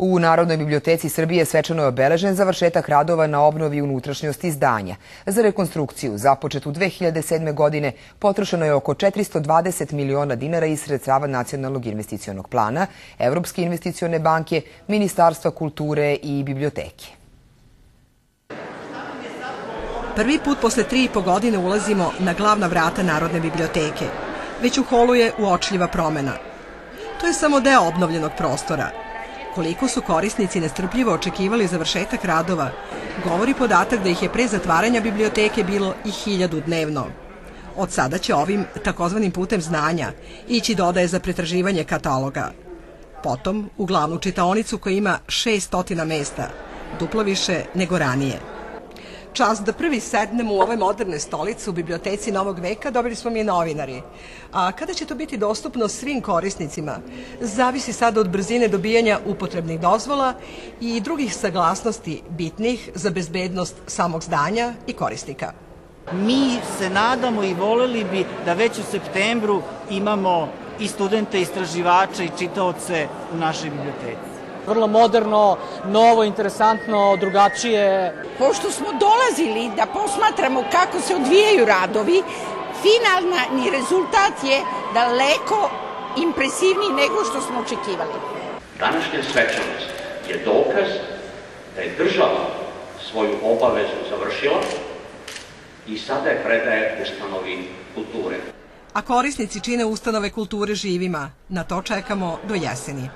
U Narodnoj biblioteci Srbije svečano je obeležen završetak radova na obnovi unutrašnjosti zdanja. Za rekonstrukciju, započetu 2007. godine, potrošeno je oko 420 miliona dinara iz sredstava Nacionalnog investicionog plana, Evropske investicione banke, Ministarstva kulture i biblioteke. Prvi put posle 3,5 godine ulazimo na glavna vrata Narodne biblioteke. Već u holu je uočljiva promena. To je samo deo obnovljenog prostora. Koliko su korisnici nestrpljivo očekivali završetak radova, govori podatak da ih je pre zatvaranja biblioteke bilo i 1000 dnevno. Od sada će ovim takozvanim putem znanja ići dodaje za pretraživanje kataloga. Potom u glavnu čitaonicu koja ima 600 mesta, duplo više nego ranije. Čast da prvi sednemo u ove moderne stolice u biblioteci novog veka dobili smo mi novinari. A kada će to biti dostupno svim korisnicima, zavisi sada od brzine dobijanja upotrebnih dozvola i drugih saglasnosti bitnih za bezbednost samog zdanja i korisnika. Mi se nadamo i voleli bi da već u septembru imamo i studente, istraživače i čitaoce u našoj biblioteci. Vrlo moderno, novo, interesantno, drugačije. Pošto smo dolazili da posmatramo kako se odvijaju radovi, finalni rezultat je daleko impresivniji nego što smo očekivali. Današnja svečanost je dokaz da je država svoju obavezu završila i sada je predaje ustanovi kulture. A korisnici čine ustanove kulture živima. Na to čekamo do jeseni.